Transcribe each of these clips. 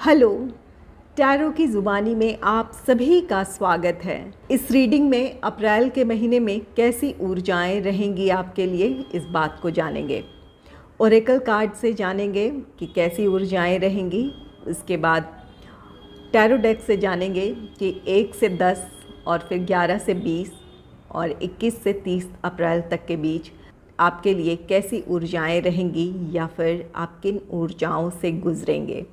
Hello. Tarot की ज़ुबानी में आप सभी का स्वागत है। इस रीडिंग में अप्रैल के महीने में कैसी ऊर्जाएं रहेंगी आपके लिए, इस बात को जानेंगे। ओरेकल कार्ड से जानेंगे कि कैसी ऊर्जाएं रहेंगी। इसके बाद टैरो डेक से जानेंगे कि 1 से 10 और फिर 11 से 20 और 21 से 30 अप्रैल तक के बीच आपके लिए कैसी ऊर्जाएं रहेंगी या फिर आप किन ऊर्जाओं से गुजरेंगे।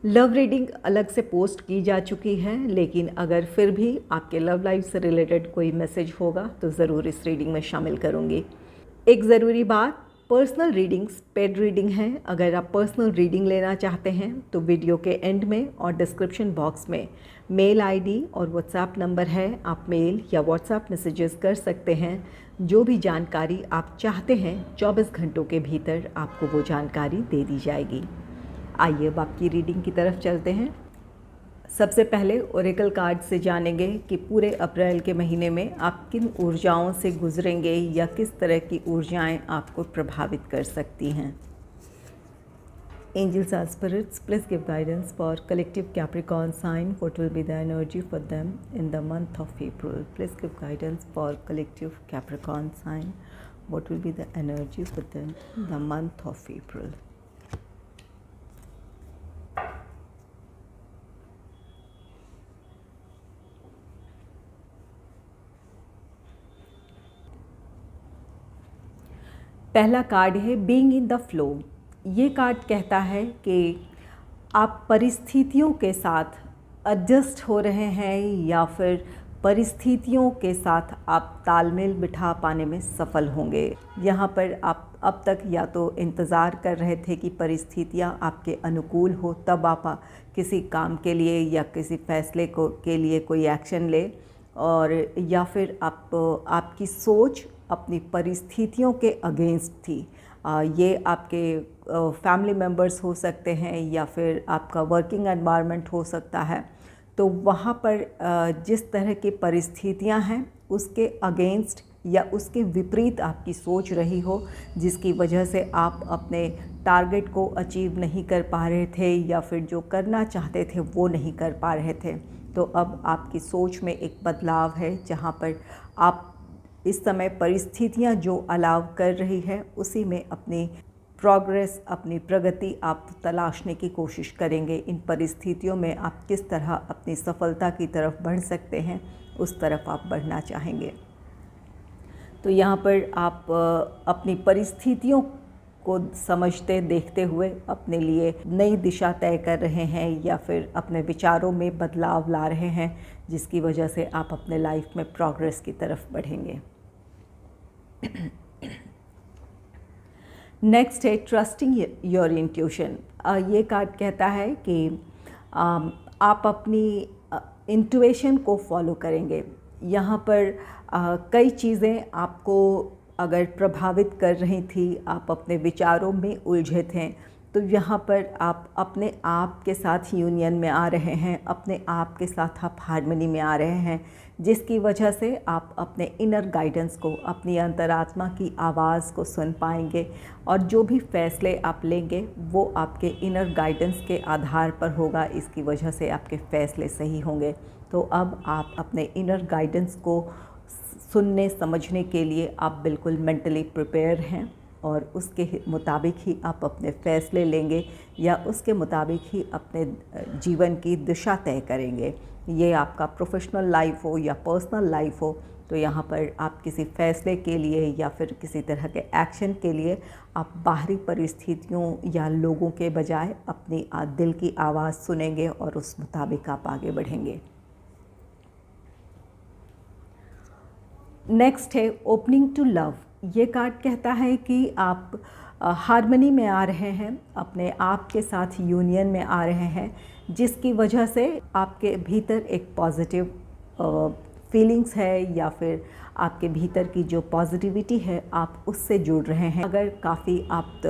लव रीडिंग अलग से पोस्ट की जा चुकी है, लेकिन अगर फिर भी आपके लव लाइफ से रिलेटेड कोई मैसेज होगा तो ज़रूर इस रीडिंग में शामिल करूँगी। एक ज़रूरी बात, पर्सनल रीडिंग्स पेड रीडिंग है। अगर आप पर्सनल रीडिंग लेना चाहते हैं तो वीडियो के एंड में और डिस्क्रिप्शन बॉक्स में मेल आईडी और व्हाट्सएप नंबर है, आप मेल या व्हाट्सएप मैसेजेस कर सकते हैं। जो भी जानकारी आप चाहते हैं 24 घंटों के भीतर आपको वो जानकारी दे दी जाएगी। आइए अब आपकी रीडिंग की तरफ चलते हैं। सबसे पहले ओरेकल कार्ड से जानेंगे कि पूरे अप्रैल के महीने में आप किन ऊर्जाओं से गुजरेंगे या किस तरह की ऊर्जाएं आपको प्रभावित कर सकती हैं। Angels and spirits, please give guidance for collective Capricorn sign. What will be the energy for them in the month of April. Please give guidance for collective Capricorn sign. What will be the energy for them in the month of April. पहला card है being in the flow. ये card कहता है कि आप परिस्थितियों के साथ एडजस्ट हो रहे हैं या फिर परिस्थितियों के साथ आप तालमेल बिठा पाने में सफल होंगे। यहाँ पर आप अब तक या तो इंतज़ार कर रहे थे कि परिस्थितियाँ आपके अनुकूल हो, तब आप किसी काम के लिए या किसी फैसले के लिए कोई एक्शन ले, और या फिर आपकी सोच अपनी परिस्थितियों के अगेंस्ट थी। ये आपके फैमिली मेम्बर्स हो सकते हैं या फिर आपका वर्किंग एनवायरनमेंट हो सकता है। तो वहाँ पर जिस तरह की परिस्थितियाँ हैं उसके अगेंस्ट या उसके विपरीत आपकी सोच रही हो, जिसकी वजह से आप अपने टारगेट को अचीव नहीं कर पा रहे थे या फिर जो करना चाहते थे वो नहीं कर पा रहे थे। तो अब आपकी सोच में एक बदलाव है, जहाँ पर आप इस समय परिस्थितियाँ जो अलाव कर रही है उसी में अपनी प्रोग्रेस, अपनी प्रगति आप तलाशने की कोशिश करेंगे। इन परिस्थितियों में आप किस तरह अपनी सफलता की तरफ बढ़ सकते हैं, उस तरफ आप बढ़ना चाहेंगे। तो यहाँ पर आप अपनी परिस्थितियों को समझते देखते हुए अपने लिए नई दिशा तय कर रहे हैं या फिर अपने विचारों में बदलाव ला रहे हैं, जिसकी वजह से आप अपने लाइफ में प्रोग्रेस की तरफ बढ़ेंगे। नेक्स्ट है ट्रस्टिंग योर इंट्यूशन। ये कार्ड कहता है कि आप अपनी इंट्यूशन को फॉलो करेंगे। यहाँ पर कई चीज़ें आपको अगर प्रभावित कर रही थी, आप अपने विचारों में उलझे थे, तो यहाँ पर आप अपने आप के साथ यूनियन में आ रहे हैं, अपने आप के साथ आप हार्मनी में आ रहे हैं, जिसकी वजह से आप अपने इनर गाइडेंस को, अपनी अंतरात्मा की आवाज़ को सुन पाएंगे, और जो भी फैसले आप लेंगे वो आपके इनर गाइडेंस के आधार पर होगा। इसकी वजह से आपके फैसले सही होंगे। तो अब आप अपने इनर गाइडेंस को सुनने समझने के लिए आप बिल्कुल मेंटली प्रिपेयर हैं, और उसके मुताबिक ही आप अपने फ़ैसले लेंगे या उसके मुताबिक ही अपने जीवन की दिशा तय करेंगे। ये आपका प्रोफेशनल लाइफ हो या पर्सनल लाइफ हो, तो यहाँ पर आप किसी फ़ैसले के लिए या फिर किसी तरह के एक्शन के लिए आप बाहरी परिस्थितियों या लोगों के बजाय अपनी दिल की आवाज़ सुनेंगे और उस मुताबिक आप आगे बढ़ेंगे। नेक्स्ट है ओपनिंग टू लव। ये कार्ड कहता है कि आप हार्मनी में आ रहे हैं, अपने आप के साथ यूनियन में आ रहे हैं, जिसकी वजह से आपके भीतर एक पॉजिटिव फीलिंग्स है या फिर आपके भीतर की जो पॉजिटिविटी है आप उससे जुड़ रहे हैं। अगर काफ़ी आप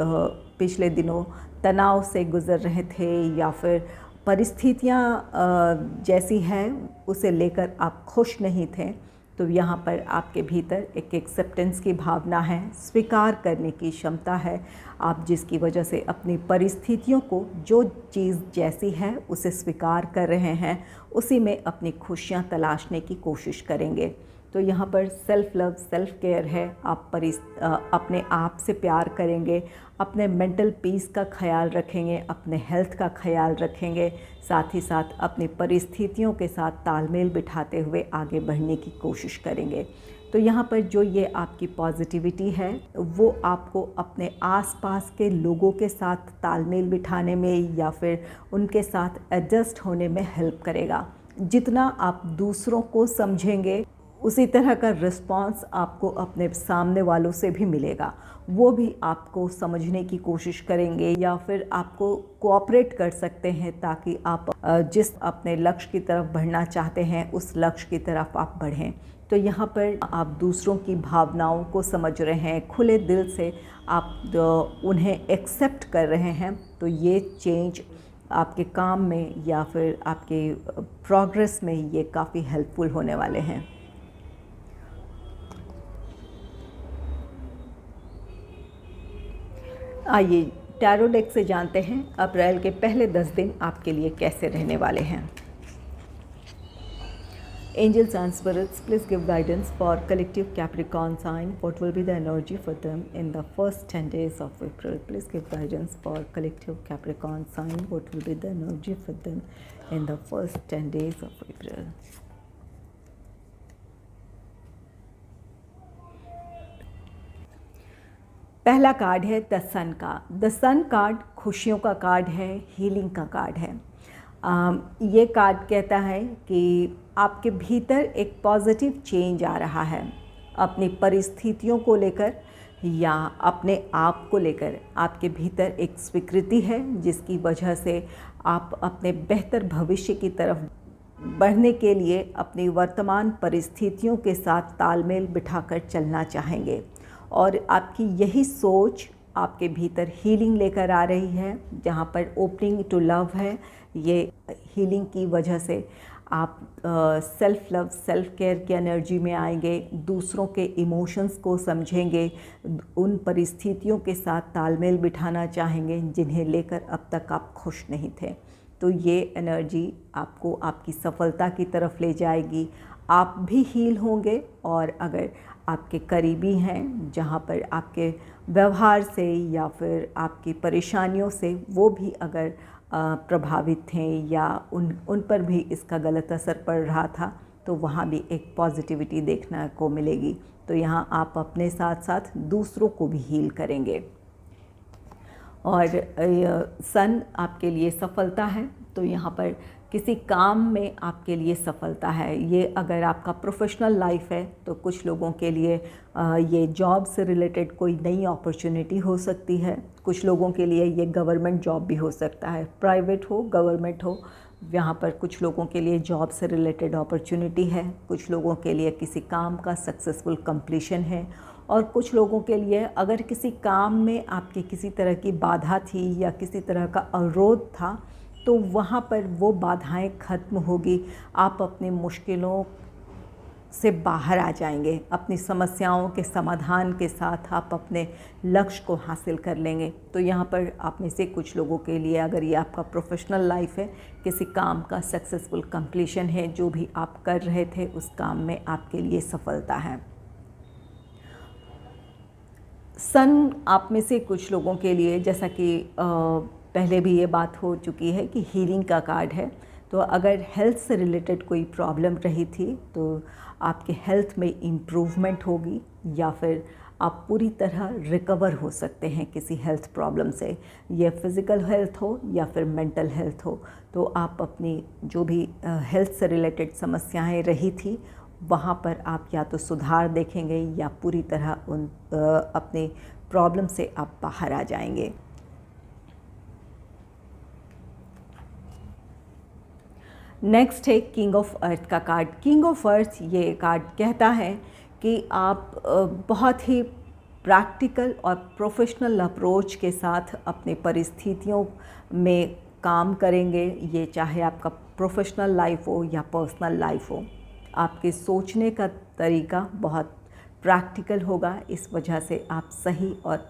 पिछले दिनों तनाव से गुज़र रहे थे या फिर परिस्थितियाँ जैसी हैं उसे लेकर आप खुश नहीं थे, तो यहाँ पर आपके भीतर एक एक्सेप्टेंस की भावना है, स्वीकार करने की क्षमता है, आप जिसकी वजह से अपनी परिस्थितियों को, जो चीज़ जैसी है उसे स्वीकार कर रहे हैं, उसी में अपनी खुशियाँ तलाशने की कोशिश करेंगे। तो यहाँ पर सेल्फ़ लव, सेल्फ़ केयर है। आप अपने आप से प्यार करेंगे, अपने मेंटल पीस का ख्याल रखेंगे, अपने हेल्थ का ख्याल रखेंगे, साथ ही साथ अपनी परिस्थितियों के साथ तालमेल बिठाते हुए आगे बढ़ने की कोशिश करेंगे। तो यहाँ पर जो ये आपकी पॉजिटिविटी है वो आपको अपने आसपास के लोगों के साथ तालमेल बिठाने में या फिर उनके साथ एडजस्ट होने में हेल्प करेगा। जितना आप दूसरों को समझेंगे उसी तरह का रिस्पॉन्स आपको अपने सामने वालों से भी मिलेगा। वो भी आपको समझने की कोशिश करेंगे या फिर आपको कोऑपरेट कर सकते हैं ताकि आप जिस अपने लक्ष्य की तरफ बढ़ना चाहते हैं उस लक्ष्य की तरफ आप बढ़ें। तो यहाँ पर आप दूसरों की भावनाओं को समझ रहे हैं, खुले दिल से आप उन्हें एक्सेप्ट कर रहे हैं। तो ये चेंज आपके काम में या फिर आपके प्रोग्रेस में ये काफ़ी हेल्पफुल होने वाले हैं। आइए टैरो डेक से जानते हैं अप्रैल के पहले 10 दिन आपके लिए कैसे रहने वाले हैं। Angels and spirits, please give guidance for collective Capricorn sign. What will be the energy for them in the first 10 days of April? Please give guidance for collective Capricorn sign. What will be the energy for them in the first 10 days of April? पहला card है the सन का। The sun card खुशियों का card है, healing का card है। ये card कहता है कि आपके भीतर एक पॉजिटिव चेंज आ रहा है। अपनी परिस्थितियों को लेकर या अपने आप को लेकर आपके भीतर एक स्वीकृति है जिसकी वजह से आप अपने बेहतर भविष्य की तरफ बढ़ने के लिए अपनी वर्तमान परिस्थितियों के साथ तालमेल बिठाकर चलना चाहेंगे। और आपकी यही सोच आपके भीतर हीलिंग लेकर आ रही है, जहाँ पर ओपनिंग टू लव है। ये हीलिंग की वजह से आप सेल्फ़ लव, सेल्फ़ केयर की एनर्जी में आएंगे, दूसरों के इमोशंस को समझेंगे, उन परिस्थितियों के साथ तालमेल बिठाना चाहेंगे जिन्हें लेकर अब तक आप खुश नहीं थे। तो ये एनर्जी आपको आपकी सफलता की तरफ ले जाएगी। आप भी हील होंगे और अगर आपके करीबी हैं जहाँ पर आपके व्यवहार से या फिर आपकी परेशानियों से वो भी अगर प्रभावित थे या उन पर भी इसका गलत असर पड़ रहा था तो वहाँ भी एक पॉजिटिविटी देखने को मिलेगी। तो यहाँ आप अपने साथ साथ दूसरों को भी हील करेंगे। और सन आपके लिए सफलता है, तो यहाँ पर किसी काम में आपके लिए सफलता है। ये अगर आपका प्रोफेशनल लाइफ है तो कुछ लोगों के लिए ये जॉब से रिलेटेड कोई नई अपॉर्चुनिटी हो सकती है। कुछ लोगों के लिए ये गवर्नमेंट जॉब भी हो सकता है, प्राइवेट हो गवर्नमेंट हो, यहाँ पर कुछ लोगों के लिए जॉब से रिलेटेड अपॉर्चुनिटी है। कुछ लोगों के लिए किसी काम का सक्सेसफुल कंप्लीशन है और कुछ लोगों के लिए अगर किसी काम में आपके किसी तरह की बाधा थी या किसी तरह का अवरोध था तो वहाँ पर वो बाधाएं ख़त्म होगी। आप अपनी मुश्किलों से बाहर आ जाएंगे, अपनी समस्याओं के समाधान के साथ आप अपने लक्ष्य को हासिल कर लेंगे। तो यहाँ पर आप में से कुछ लोगों के लिए अगर ये आपका प्रोफेशनल लाइफ है, किसी काम का सक्सेसफुल कंप्लीशन है, जो भी आप कर रहे थे उस काम में आपके लिए सफलता है। सन आप में से कुछ लोगों के लिए, जैसा कि पहले भी ये बात हो चुकी है कि हीलिंग का कार्ड है, तो अगर हेल्थ से रिलेटेड कोई प्रॉब्लम रही थी तो आपके हेल्थ में इम्प्रूवमेंट होगी या फिर आप पूरी तरह रिकवर हो सकते हैं किसी हेल्थ प्रॉब्लम से। ये फिज़िकल हेल्थ हो या फिर मेंटल हेल्थ हो, तो आप अपनी जो भी हेल्थ से रिलेटेड समस्याएं रही थी वहाँ पर आप या तो सुधार देखेंगे या पूरी तरह उन अपने प्रॉब्लम से आप बाहर आ जाएंगे। नेक्स्ट है किंग ऑफ अर्थ का कार्ड। किंग ऑफ अर्थ ये कार्ड कहता है कि आप बहुत ही प्रैक्टिकल और प्रोफेशनल अप्रोच के साथ अपनी परिस्थितियों में काम करेंगे। ये चाहे आपका प्रोफेशनल लाइफ हो या पर्सनल लाइफ हो। आपके सोचने का तरीका बहुत प्रैक्टिकल होगा। इस वजह से आप सही और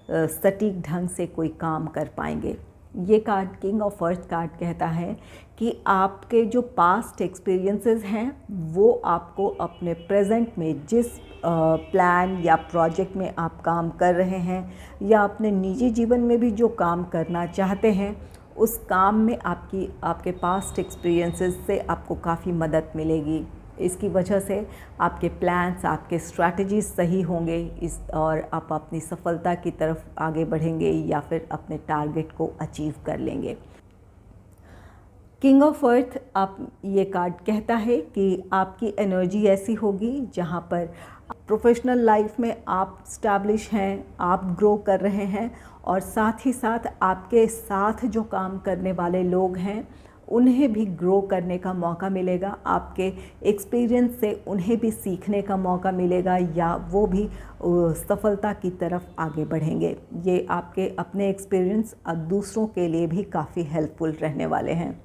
सटीक ढंग से कोई काम कर पाएंगे। ये card king of earth card कहता है कि आपके जो पास्ट एक्सपीरियंसेस हैं वो आपको अपने प्रेजेंट में जिस प्लान या प्रोजेक्ट में आप काम कर रहे हैं या अपने निजी जीवन में भी जो काम करना चाहते हैं, उस काम में आपके पास्ट एक्सपीरियंसेस से आपको काफ़ी मदद मिलेगी। इसकी वजह से आपके प्लान्स, आपके स्ट्रैटेजीज सही होंगे और आप अपनी सफलता की तरफ आगे बढ़ेंगे या फिर अपने टारगेट को अचीव कर लेंगे। किंग ऑफ अर्थ आप ये कार्ड कहता है कि आपकी एनर्जी ऐसी होगी जहाँ पर प्रोफेशनल लाइफ में आप स्टैब्लिश हैं, आप ग्रो कर रहे हैं और साथ ही साथ आपके साथ जो काम करने वाले लोग हैं उन्हें भी ग्रो करने का मौका मिलेगा। आपके एक्सपीरियंस से उन्हें भी सीखने का मौका मिलेगा या वो भी सफलता की तरफ आगे बढ़ेंगे। ये आपके अपने एक्सपीरियंस दूसरों के लिए भी काफ़ी हेल्पफुल रहने वाले हैं।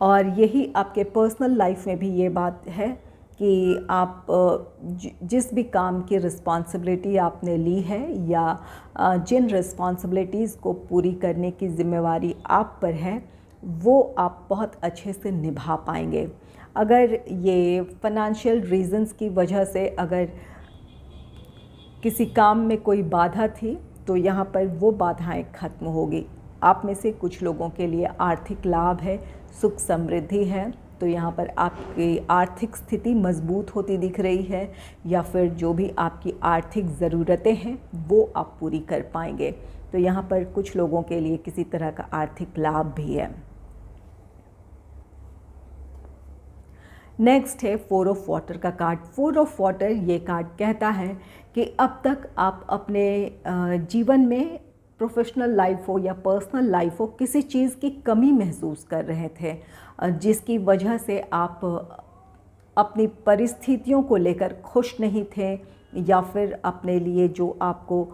और यही आपके पर्सनल लाइफ में भी ये बात है कि आप जिस भी काम की रिस्पॉन्सिबिलिटी आपने ली है या जिन रिस्पॉन्सिबिलिटीज़ को पूरी करने की ज़िम्मेवारी आप पर है वो आप बहुत अच्छे से निभा पाएंगे। अगर ये फाइनेंशियल रीज़न्स की वजह से अगर किसी काम में कोई बाधा थी तो यहाँ पर वो बाधाएं ख़त्म होगी। आप में से कुछ लोगों के लिए आर्थिक लाभ है, सुख समृद्धि है, तो यहाँ पर आपकी आर्थिक स्थिति मजबूत होती दिख रही है या फिर जो भी आपकी आर्थिक ज़रूरतें हैं वो आप पूरी कर पाएंगे। तो यहाँ पर कुछ लोगों के लिए किसी तरह का आर्थिक लाभ भी है। नेक्स्ट है 4 ऑफ वाटर का कार्ड। 4 ऑफ वाटर ये कार्ड कहता है कि अब तक आप अपने जीवन में प्रोफेशनल लाइफ हो या पर्सनल लाइफ हो किसी चीज़ की कमी महसूस कर रहे थे, जिसकी वजह से आप अपनी परिस्थितियों को लेकर खुश नहीं थे या फिर अपने लिए जो आपको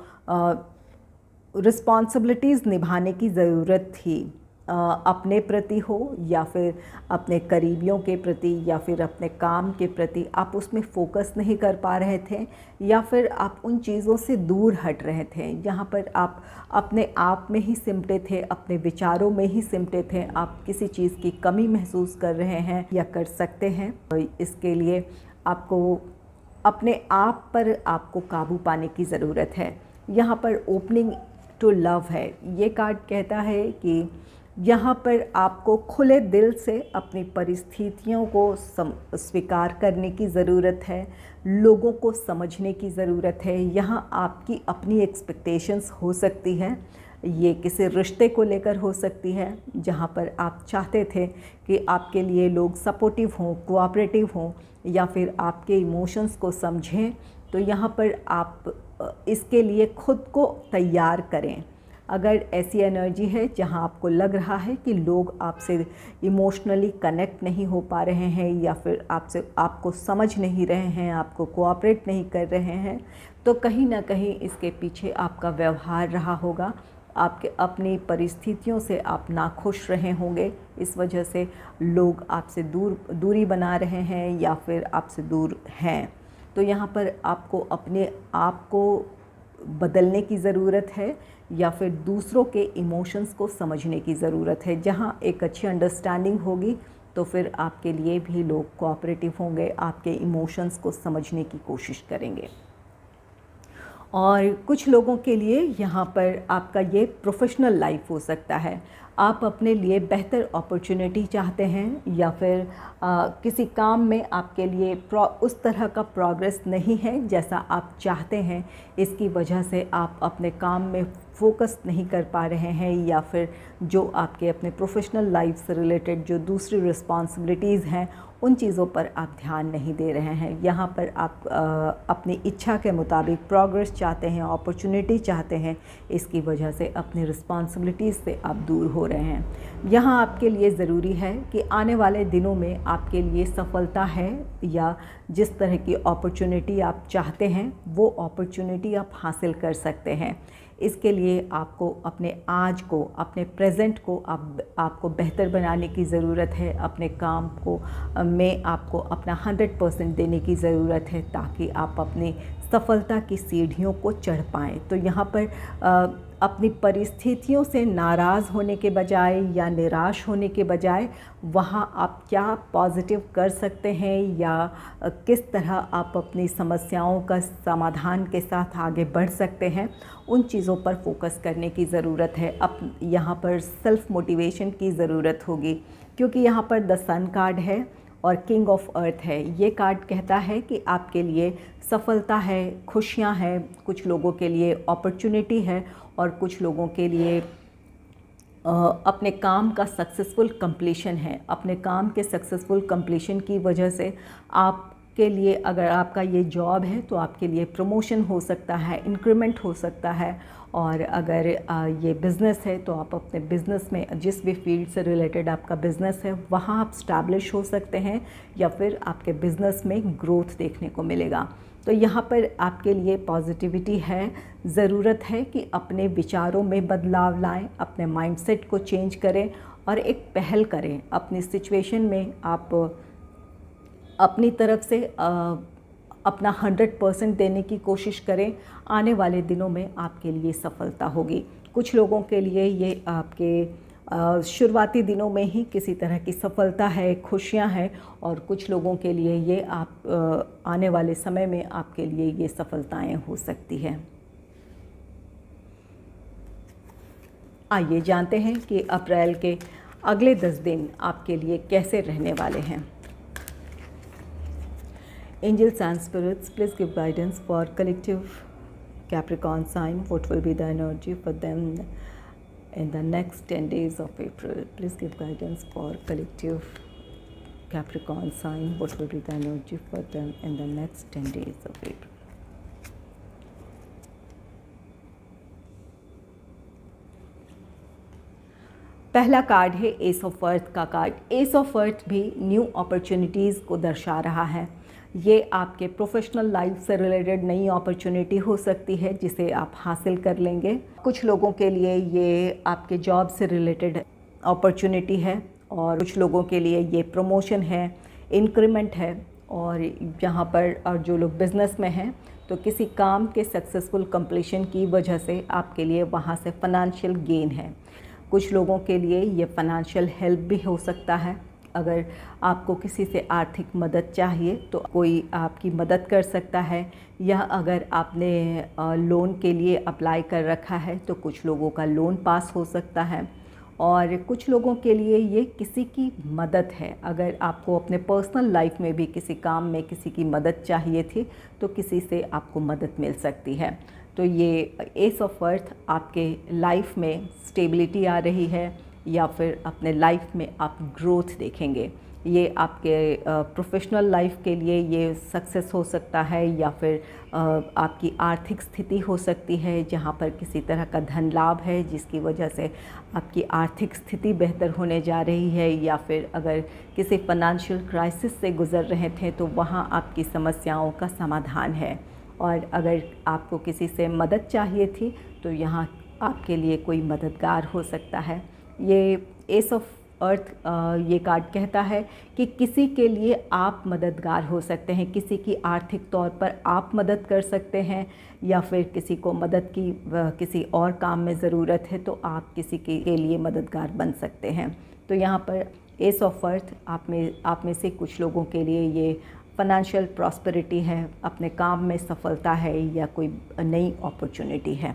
रिस्पॉन्सिबिलिटीज़ निभाने की ज़रूरत थी, अपने प्रति हो या फिर अपने करीबियों के प्रति या फिर अपने काम के प्रति, आप उसमें फोकस नहीं कर पा रहे थे या फिर आप उन चीज़ों से दूर हट रहे थे। यहाँ पर आप अपने आप में ही सिमटे थे, अपने विचारों में ही सिमटे थे। आप किसी चीज़ की कमी महसूस कर रहे हैं या कर सकते हैं, तो इसके लिए आपको अपने आप पर आपको काबू पाने की ज़रूरत है। यहाँ पर ओपनिंग टू लव है। ये कार्ड कहता है कि यहाँ पर आपको खुले दिल से अपनी परिस्थितियों को स्वीकार करने की ज़रूरत है, लोगों को समझने की ज़रूरत है। यहाँ आपकी अपनी एक्सपेक्टेशंस हो सकती है, ये किसी रिश्ते को लेकर हो सकती है जहाँ पर आप चाहते थे कि आपके लिए लोग सपोर्टिव हों, कोऑपरेटिव हों या फिर आपके इमोशंस को समझें। तो यहाँ पर आप इसके लिए खुद को तैयार करें। अगर ऐसी एनर्जी है जहां आपको लग रहा है कि लोग आपसे इमोशनली कनेक्ट नहीं हो पा रहे हैं या फिर आपको समझ नहीं रहे हैं, आपको कोऑपरेट नहीं कर रहे हैं, तो कहीं ना कहीं इसके पीछे आपका व्यवहार रहा होगा। आपके अपनी परिस्थितियों से आप नाखुश रहे होंगे, इस वजह से लोग आपसे दूरी बना रहे हैं या फिर आपसे दूर हैं। तो यहाँ पर आपको अपने आप को बदलने की ज़रूरत है या फिर दूसरों के इमोशंस को समझने की ज़रूरत है। जहाँ एक अच्छी अंडरस्टैंडिंग होगी तो फिर आपके लिए भी लोग कोऑपरेटिव होंगे, आपके इमोशंस को समझने की कोशिश करेंगे। और कुछ लोगों के लिए यहाँ पर आपका ये प्रोफेशनल लाइफ हो सकता है। आप अपने लिए बेहतर अपॉर्चुनिटी चाहते हैं या फिर किसी काम में आपके लिए उस तरह का प्रोग्रेस नहीं है जैसा आप चाहते हैं। इसकी वजह से आप अपने काम में फोकस नहीं कर पा रहे हैं या फिर जो आपके अपने प्रोफेशनल लाइफ से रिलेटेड जो दूसरी रिस्पॉन्सिबिलिटीज़ हैं उन चीज़ों पर आप ध्यान नहीं दे रहे हैं। यहाँ पर आप अपनी इच्छा के मुताबिक प्रोग्रेस चाहते हैं, अपॉर्चुनिटी चाहते हैं, इसकी वजह से अपनी रिस्पॉन्सिबिलिटीज़ से आप दूर हो रहे हैं। यहाँ आपके लिए ज़रूरी है कि आने वाले दिनों में आपके लिए सफलता है या जिस तरह की अपॉर्चुनिटी आप चाहते हैं वो अपॉर्चुनिटी आप हासिल कर सकते हैं। इसके लिए आपको अपने आज को, अपने प्रेजेंट को आपको बेहतर बनाने की ज़रूरत है। अपने काम को में आपको अपना 100% देने की ज़रूरत है ताकि आप अपनी सफलता की सीढ़ियों को चढ़ पाएँ। तो यहाँ पर अपनी परिस्थितियों से नाराज़ होने के बजाय या निराश होने के बजाय वहाँ आप क्या पॉजिटिव कर सकते हैं या किस तरह आप अपनी समस्याओं का समाधान के साथ आगे बढ़ सकते हैं, उन चीज़ों पर फोकस करने की ज़रूरत है। अब यहाँ पर सेल्फ़ मोटिवेशन की ज़रूरत होगी, क्योंकि यहाँ पर द सन कार्ड है और किंग ऑफ अर्थ है। ये कार्ड कहता है कि आपके लिए सफलता है, खुशियाँ हैं, कुछ लोगों के लिए अपॉर्चुनिटी है और कुछ लोगों के लिए अपने काम का सक्सेसफुल कंप्लीशन है। अपने काम के सक्सेसफुल कंप्लीशन की वजह से आपके लिए, अगर आपका ये जॉब है तो आपके लिए प्रमोशन हो सकता है, इंक्रीमेंट हो सकता है। और अगर ये बिज़नेस है तो आप अपने बिज़नेस में, जिस भी फील्ड से रिलेटेड आपका बिज़नेस है, वहाँ आप स्टैब्लिश हो सकते हैं या फिर आपके बिज़नेस में ग्रोथ देखने को मिलेगा। तो यहाँ पर आपके लिए पॉजिटिविटी है। ज़रूरत है कि अपने विचारों में बदलाव लाएं, अपने माइंडसेट को चेंज करें और एक पहल करें। अपनी सिचुएशन में आप अपनी तरफ से अपना 100% देने की कोशिश करें। आने वाले दिनों में आपके लिए सफलता होगी। कुछ लोगों के लिए ये आपके शुरुआती दिनों में ही किसी तरह की सफलता है, खुशियां हैं, और कुछ लोगों के लिए ये आप आने वाले समय में आपके लिए ये सफलताएं हो सकती हैं। आइए जानते हैं कि अप्रैल के अगले 10 दिन आपके लिए कैसे रहने वाले हैं। Angels and spirits, please give guidance for collective Capricorn sign. What will be the energy for them in the next 10 days of April? Please give guidance for collective Capricorn sign. What will be the energy for them in the next 10 days of April? पहला card है S of earth का card. S of earth भी new opportunities को दर्शा रहा है। ये आपके प्रोफेशनल लाइफ से रिलेटेड नई अपॉर्चुनिटी हो सकती है जिसे आप हासिल कर लेंगे। कुछ लोगों के लिए ये आपके जॉब से रिलेटेड अपॉर्चुनिटी है और कुछ लोगों के लिए ये प्रमोशन है, इंक्रीमेंट है। और यहाँ पर और जो लोग बिज़नेस में हैं तो किसी काम के सक्सेसफुल कंप्लीशन की वजह से आपके लिए वहाँ से फ़ाइनेंशियल गेन है। कुछ लोगों के लिए ये फ़ाइनेंशियल हेल्प भी हो सकता है। अगर आपको किसी से आर्थिक मदद चाहिए तो कोई आपकी मदद कर सकता है, या अगर आपने लोन के लिए अप्लाई कर रखा है तो कुछ लोगों का लोन पास हो सकता है। और कुछ लोगों के लिए ये किसी की मदद है। अगर आपको अपने पर्सनल लाइफ में भी किसी काम में किसी की मदद चाहिए थी तो किसी से आपको मदद मिल सकती है। तो ये एस ऑफ अर्थ आपके लाइफ में स्टेबिलिटी आ रही है या फिर अपने लाइफ में आप ग्रोथ देखेंगे। ये आपके प्रोफेशनल लाइफ के लिए ये सक्सेस हो सकता है, या फिर आपकी आर्थिक स्थिति हो सकती है जहाँ पर किसी तरह का धन लाभ है जिसकी वजह से आपकी आर्थिक स्थिति बेहतर होने जा रही है, या फिर अगर किसी फाइनेंशियल क्राइसिस से गुज़र रहे थे तो वहाँ आपकी समस्याओं का समाधान है। और अगर आपको किसी से मदद चाहिए थी तो यहाँ आपके लिए कोई मददगार हो सकता है। ये एस ऑफ अर्थ ये कार्ड कहता है कि किसी के लिए आप मददगार हो सकते हैं, किसी की आर्थिक तौर पर आप मदद कर सकते हैं, या फिर किसी को मदद की किसी और काम में ज़रूरत है तो आप किसी के लिए मददगार बन सकते हैं। तो यहाँ पर एस ऑफ अर्थ आप में से कुछ लोगों के लिए ये फाइनेंशियल प्रॉस्पेरिटी है, अपने काम में सफलता है, या कोई नई अपॉर्चुनिटी है।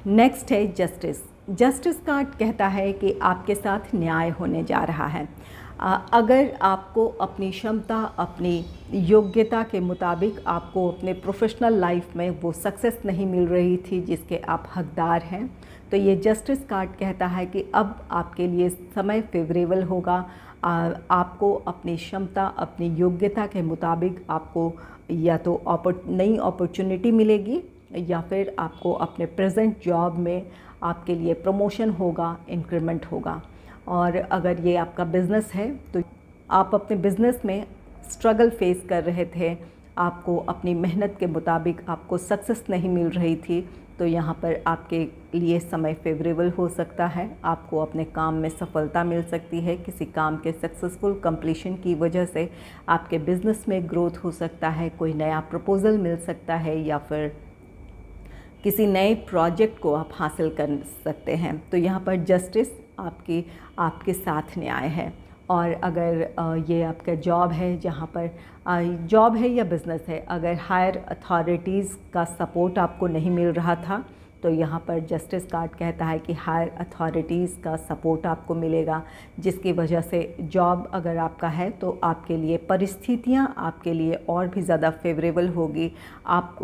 नेक्स्ट है जस्टिस। जस्टिस कार्ड कहता है कि आपके साथ न्याय होने जा रहा है। अगर आपको अपनी क्षमता, अपनी योग्यता के मुताबिक आपको अपने प्रोफेशनल लाइफ में वो सक्सेस नहीं मिल रही थी जिसके आप हकदार हैं, तो ये जस्टिस कार्ड कहता है कि अब आपके लिए समय फेवरेबल होगा। आपको अपनी क्षमता, अपनी योग्यता के मुताबिक आपको या तो नई अपॉर्चुनिटी मिलेगी, या फिर आपको अपने प्रेजेंट जॉब में आपके लिए प्रमोशन होगा, इंक्रीमेंट होगा। और अगर ये आपका बिज़नेस है तो आप अपने बिज़नेस में स्ट्रगल फेस कर रहे थे, आपको अपनी मेहनत के मुताबिक आपको सक्सेस नहीं मिल रही थी, तो यहाँ पर आपके लिए समय फेवरेबल हो सकता है। आपको अपने काम में सफलता मिल सकती है। किसी काम के सक्सेसफुल कंप्लीशन की वजह से आपके बिज़नेस में ग्रोथ हो सकता है, कोई नया प्रपोज़ल मिल सकता है, या फिर किसी नए प्रोजेक्ट को आप हासिल कर सकते हैं। तो यहाँ पर जस्टिस आपके साथ न्याय है। और अगर ये आपका जॉब है, जहाँ पर जॉब है या बिज़नेस है, अगर हायर अथॉरिटीज़ का सपोर्ट आपको नहीं मिल रहा था, तो यहाँ पर जस्टिस कार्ड कहता है कि हायर अथॉरिटीज़ का सपोर्ट आपको मिलेगा, जिसकी वजह से जॉब अगर आपका है तो आपके लिए परिस्थितियाँ आपके लिए और भी ज़्यादा फेवरेबल होगी। आप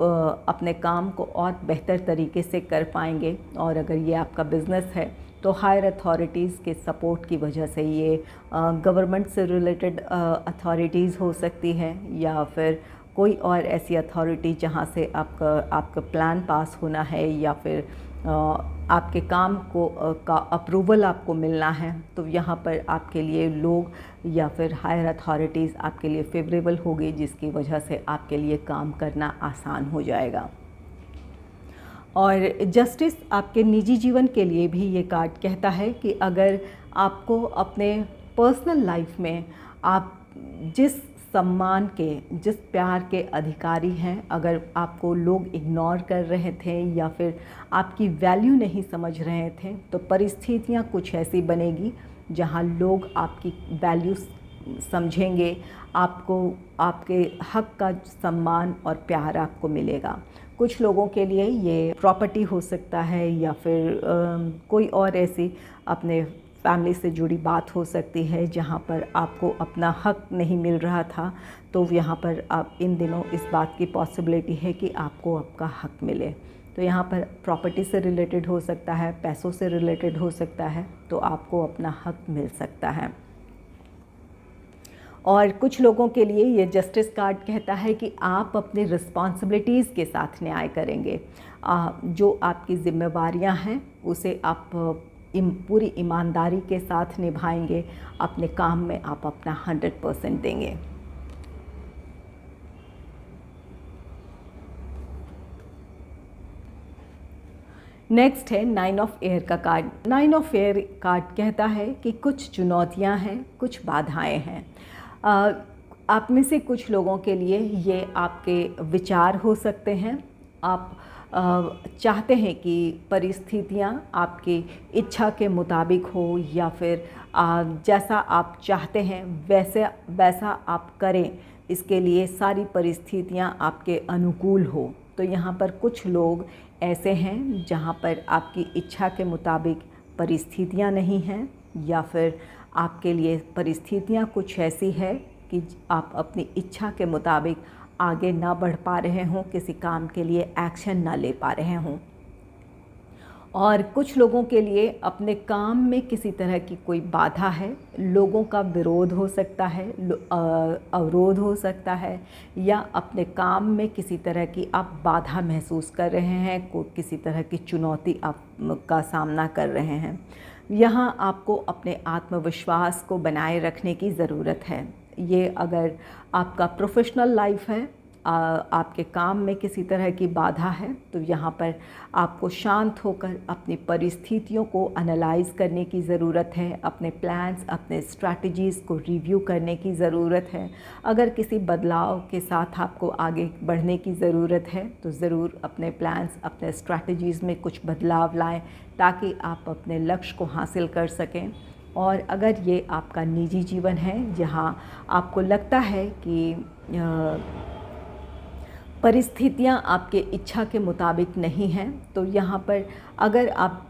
अपने काम को और बेहतर तरीके से कर पाएंगे। और अगर ये आपका बिज़नेस है तो हायर अथॉरिटीज़ के सपोर्ट की वजह से ये गवर्नमेंट से रिलेटेड अथॉरिटीज़ हो सकती है, या फिर कोई और ऐसी अथॉरिटी जहाँ से आपका प्लान पास होना है, या फिर आपके काम को का अप्रूवल आपको मिलना है, तो यहाँ पर आपके लिए लोग या फिर हायर अथॉरिटीज़ आपके लिए फेवरेबल होगी, जिसकी वजह से आपके लिए काम करना आसान हो जाएगा। और जस्टिस आपके निजी जीवन के लिए भी ये कार्ड कहता है कि अगर आपको अपने पर्सनल लाइफ में आप जिस सम्मान के, जिस प्यार के अधिकारी हैं, अगर आपको लोग इग्नोर कर रहे थे या फिर आपकी वैल्यू नहीं समझ रहे थे, तो परिस्थितियाँ कुछ ऐसी बनेगी जहाँ लोग आपकी वैल्यू समझेंगे, आपको आपके हक का सम्मान और प्यार आपको मिलेगा। कुछ लोगों के लिए ये प्रॉपर्टी हो सकता है, या फिर कोई और ऐसी अपने फैमिली से जुड़ी बात हो सकती है जहाँ पर आपको अपना हक नहीं मिल रहा था। तो यहाँ पर आप इन दिनों इस बात की पॉसिबिलिटी है कि आपको आपका हक मिले। तो यहाँ पर प्रॉपर्टी से रिलेटेड हो सकता है, पैसों से रिलेटेड हो सकता है, तो आपको अपना हक मिल सकता है। और कुछ लोगों के लिए ये जस्टिस कार्ड कहता है कि आप अपनी रिस्पॉन्सिबिलिटीज़ के साथ न्याय करेंगे। जो आपकी ज़िम्मेवारियां हैं उसे आप पूरी ईमानदारी के साथ निभाएंगे। अपने काम में आप अपना 100% देंगे। नेक्स्ट है 9 ऑफ एयर का कार्ड। 9 ऑफ एयर कार्ड कहता है कि कुछ चुनौतियां हैं, कुछ बाधाएं हैं। आप में से कुछ लोगों के लिए ये आपके विचार हो सकते हैं। आप चाहते हैं कि परिस्थितियाँ आपकी इच्छा के मुताबिक हो, या फिर जैसा आप चाहते हैं वैसा आप करें, इसके लिए सारी परिस्थितियाँ आपके अनुकूल हो। तो यहाँ पर कुछ लोग ऐसे हैं जहाँ पर आपकी इच्छा के मुताबिक परिस्थितियाँ नहीं हैं, या फिर आपके लिए परिस्थितियाँ कुछ ऐसी है कि आप अपनी इच्छा के मुताबिक आगे ना बढ़ पा रहे हों, किसी काम के लिए एक्शन ना ले पा रहे हों। और कुछ लोगों के लिए अपने काम में किसी तरह की कोई बाधा है, लोगों का विरोध हो सकता है, अवरोध हो सकता है, या अपने काम में किसी तरह की आप बाधा महसूस कर रहे हैं, किसी तरह की चुनौती आप का सामना कर रहे हैं। यहाँ आपको अपने आत्मविश्वास को बनाए रखने की ज़रूरत है। ये अगर आपका प्रोफेशनल लाइफ है, आपके काम में किसी तरह की बाधा है, तो यहाँ पर आपको शांत होकर अपनी परिस्थितियों को एनालाइज़ करने की ज़रूरत है। अपने प्लान्स, अपने स्ट्रैटेजीज़ को रिव्यू करने की ज़रूरत है। अगर किसी बदलाव के साथ आपको आगे बढ़ने की ज़रूरत है, तो ज़रूर अपने प्लान्स, अपने स्ट्रैटेजीज़ में कुछ बदलाव लाएं, ताकि आप अपने लक्ष्य को हासिल कर सकें। और अगर ये आपका निजी जीवन है, जहाँ आपको लगता है कि परिस्थितियाँ आपके इच्छा के मुताबिक नहीं हैं, तो यहाँ पर अगर आप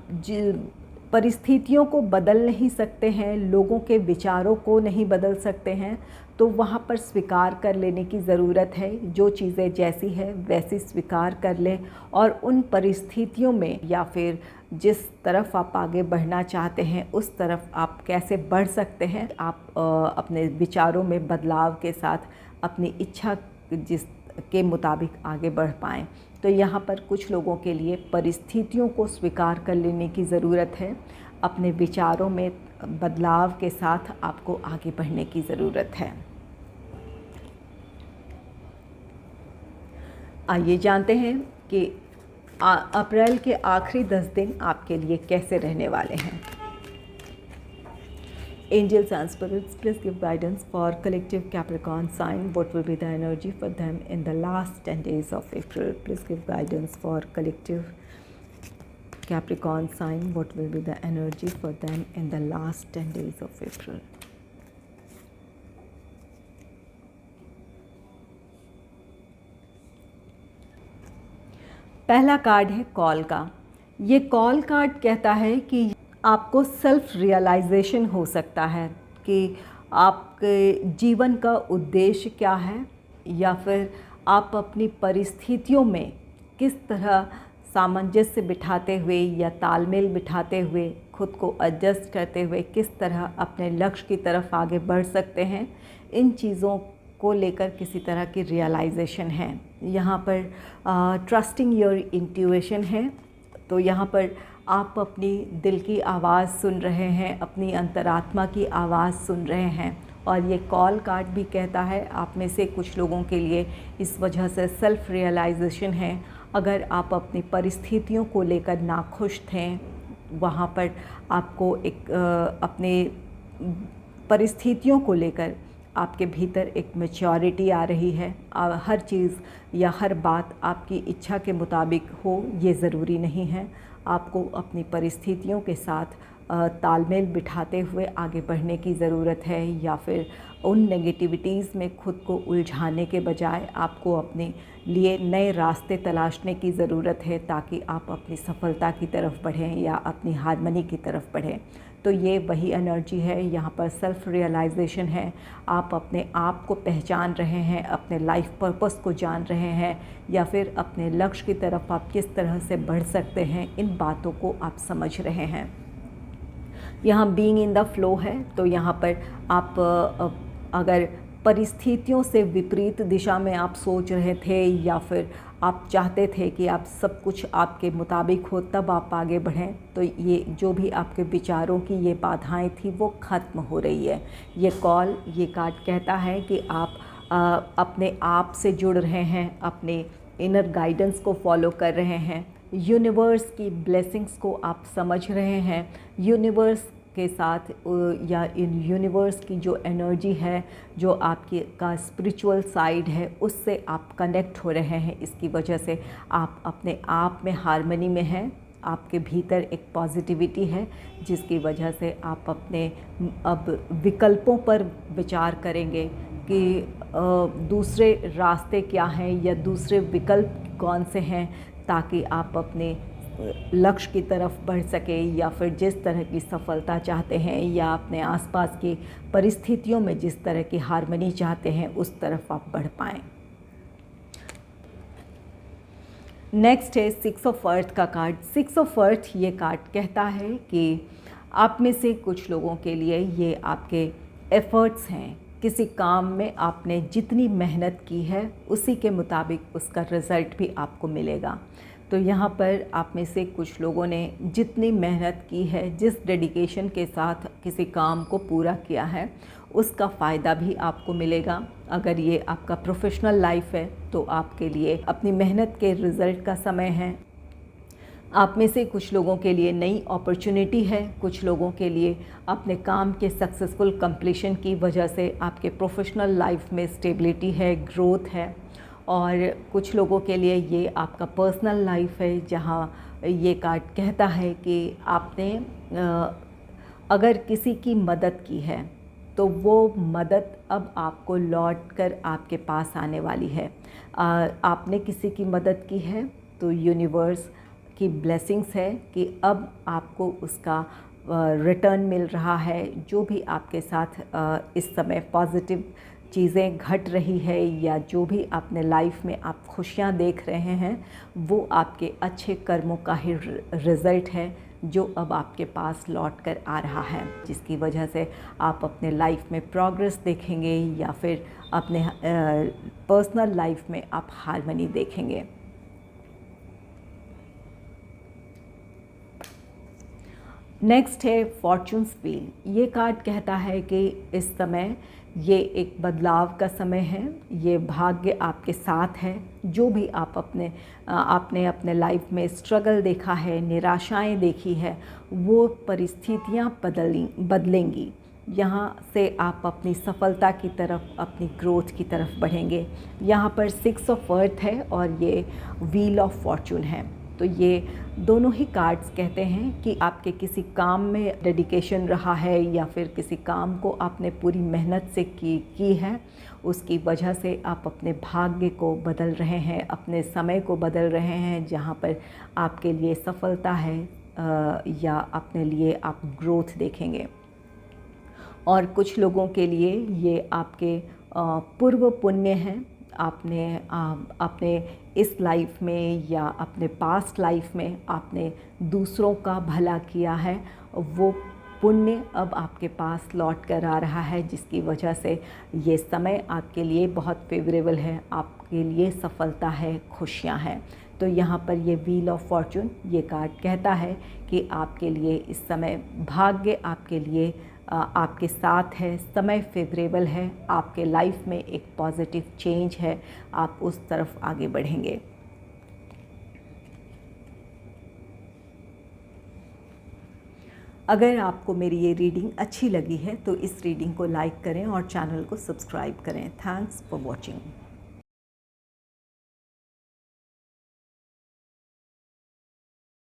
परिस्थितियों को बदल नहीं सकते हैं, लोगों के विचारों को नहीं बदल सकते हैं, तो वहाँ पर स्वीकार कर लेने की ज़रूरत है। जो चीज़ें जैसी है वैसी स्वीकार कर लें, और उन परिस्थितियों में या फिर जिस तरफ आप आगे बढ़ना चाहते हैं उस तरफ आप कैसे बढ़ सकते हैं। आप अपने विचारों में बदलाव के साथ अपनी इच्छा के मुताबिक आगे बढ़ पाएँ। तो यहाँ पर कुछ लोगों के लिए परिस्थितियों को स्वीकार कर लेने की ज़रूरत है। अपने विचारों में बदलाव के साथ आपको आगे बढ़ने की ज़रूरत है। आइए जानते हैं कि अप्रैल के आखिरी 10 दिन आपके लिए कैसे रहने वाले हैं। Angels and spirits, please give guidance for collective Capricorn sign. What will be the energy for them in the last 10 days of April? Please give guidance for collective Capricorn sign. What will be the energy for them in the last 10 days of April? पहला card है call का। ये call card कहता है कि आपको self realisation हो सकता है कि आपके जीवन का उद्देश्य क्या है, या फिर आप अपनी परिस्थितियों में किस तरह सामंजस्य बिठाते हुए या तालमेल बिठाते हुए खुद को एडजस्ट करते हुए किस तरह अपने लक्ष्य की तरफ आगे बढ़ सकते हैं। इन चीज़ों को लेकर किसी तरह की रियलाइजेशन है। यहाँ पर ट्रस्टिंग योर इंट्यूशन है। तो यहाँ पर आप अपनी दिल की आवाज़ सुन रहे हैं, अपनी अंतरात्मा की आवाज़ सुन रहे हैं। और ये कॉल कार्ड भी कहता है आप में से कुछ लोगों के लिए इस वजह से सेल्फ रियलाइजेशन है। अगर आप अपनी परिस्थितियों को लेकर नाखुश थे, वहाँ पर आपको एक अपने परिस्थितियों को लेकर आपके भीतर एक मैच्योरिटी आ रही है। हर चीज़ या हर बात आपकी इच्छा के मुताबिक हो ये ज़रूरी नहीं है। आपको अपनी परिस्थितियों के साथ तालमेल बिठाते हुए आगे बढ़ने की ज़रूरत है, या फिर उन नेगेटिविटीज़ में खुद को उलझाने के बजाय आपको अपने लिए नए रास्ते तलाशने की ज़रूरत है, ताकि आप अपनी सफलता की तरफ बढ़ें या अपनी हार्मनी की तरफ बढ़ें। तो ये वही एनर्जी है। यहाँ पर सेल्फ रियलाइजेशन है। आप अपने आप को पहचान रहे हैं, अपने लाइफ पर्पस को जान रहे हैं, या फिर अपने लक्ष्य की तरफ आप किस तरह से बढ़ सकते हैं, इन बातों को आप समझ रहे हैं। यहाँ बीइंग इन द फ्लो है। तो यहाँ पर आप अगर परिस्थितियों से विपरीत दिशा में आप सोच रहे थे, या फिर आप चाहते थे कि आप सब कुछ आपके मुताबिक हो तब आप आगे बढ़ें, तो ये जो भी आपके विचारों की ये बाधाएं थी वो ख़त्म हो रही है। ये कार्ड कहता है कि आप अपने आप से जुड़ रहे हैं, अपने इनर गाइडेंस को फॉलो कर रहे हैं, यूनिवर्स की ब्लेसिंग्स को आप समझ रहे हैं, यूनिवर्स के साथ या इन यूनिवर्स की जो एनर्जी है, जो आपकी का स्पिरिचुअल साइड है, उससे आप कनेक्ट हो रहे हैं। इसकी वजह से आप अपने आप में हार्मनी में हैं। आपके भीतर एक पॉजिटिविटी है, जिसकी वजह से आप अपने अब विकल्पों पर विचार करेंगे कि दूसरे रास्ते क्या हैं या दूसरे विकल्प कौन से हैं, ताकि आप अपने लक्ष्य की तरफ बढ़ सके, या फिर जिस तरह की सफलता चाहते हैं या अपने आसपास की परिस्थितियों में जिस तरह की हार्मनी चाहते हैं उस तरफ आप बढ़ पाएँ। नेक्स्ट है 6 ऑफ अर्थ का कार्ड। 6 ऑफ अर्थ ये कार्ड कहता है कि आप में से कुछ लोगों के लिए ये आपके एफ़र्ट्स हैं। किसी काम में आपने जितनी मेहनत की है उसी के मुताबिक उसका रिज़ल्ट भी आपको मिलेगा। तो यहाँ पर आप में से कुछ लोगों ने जितनी मेहनत की है, जिस डेडिकेशन के साथ किसी काम को पूरा किया है, उसका फ़ायदा भी आपको मिलेगा। अगर ये आपका प्रोफेशनल लाइफ है तो आपके लिए अपनी मेहनत के रिज़ल्ट का समय है। आप में से कुछ लोगों के लिए नई अपॉर्चुनिटी है, कुछ लोगों के लिए अपने काम के सक्सेसफुल कंप्लीशन की वजह से आपके प्रोफेशनल लाइफ में स्टेबिलिटी है, ग्रोथ है। और कुछ लोगों के लिए ये आपका पर्सनल लाइफ है, जहाँ ये कार्ड कहता है कि आपने अगर किसी की मदद की है तो वो मदद अब आपको लौट कर आपके पास आने वाली है। आपने किसी की मदद की है तो यूनिवर्स की ब्लेसिंग्स है कि अब आपको उसका रिटर्न मिल रहा है। जो भी आपके साथ इस समय पॉजिटिव चीज़ें घट रही है या जो भी अपने लाइफ में आप खुशियाँ देख रहे हैं, वो आपके अच्छे कर्मों का ही रिज़ल्ट है जो अब आपके पास लौट कर आ रहा है, जिसकी वजह से आप अपने लाइफ में प्रोग्रेस देखेंगे या फिर अपने पर्सनल लाइफ में आप हार्मनी देखेंगे। नेक्स्ट है फॉर्चून्स व्हील। ये कार्ड कहता है कि इस समय ये एक बदलाव का समय है, ये भाग्य आपके साथ है। जो भी आपने अपने लाइफ में स्ट्रगल देखा है, निराशाएं देखी है, वो परिस्थितियां बदलेंगी। यहाँ से आप अपनी सफलता की तरफ, अपनी ग्रोथ की तरफ बढ़ेंगे। यहाँ पर 6 ऑफ अर्थ है और ये व्हील ऑफ फॉर्चून है। तो ये दोनों ही कार्ड्स कहते हैं कि आपके किसी काम में डेडिकेशन रहा है या फिर किसी काम को आपने पूरी मेहनत से की है, उसकी वजह से आप अपने भाग्य को बदल रहे हैं, अपने समय को बदल रहे हैं, जहाँ पर आपके लिए सफलता है या अपने लिए आप ग्रोथ देखेंगे। और कुछ लोगों के लिए ये आपके पूर्व पुण्य हैं। आपने इस लाइफ में या अपने पास्ट लाइफ में आपने दूसरों का भला किया है, वो पुण्य अब आपके पास लौट कर आ रहा है, जिसकी वजह से ये समय आपके लिए बहुत फेवरेबल है, आपके लिए सफलता है, खुशियाँ हैं। तो यहाँ पर ये व्हील ऑफ फॉर्चून, ये कार्ड कहता है कि आपके लिए इस समय भाग्य आपके लिए आपके साथ है, समय फेवरेबल है, आपके लाइफ में एक पॉजिटिव चेंज है, आप उस तरफ आगे बढ़ेंगे। अगर आपको मेरी ये रीडिंग अच्छी लगी है तो इस रीडिंग को लाइक करें और चैनल को सब्सक्राइब करें। Thanks for watching.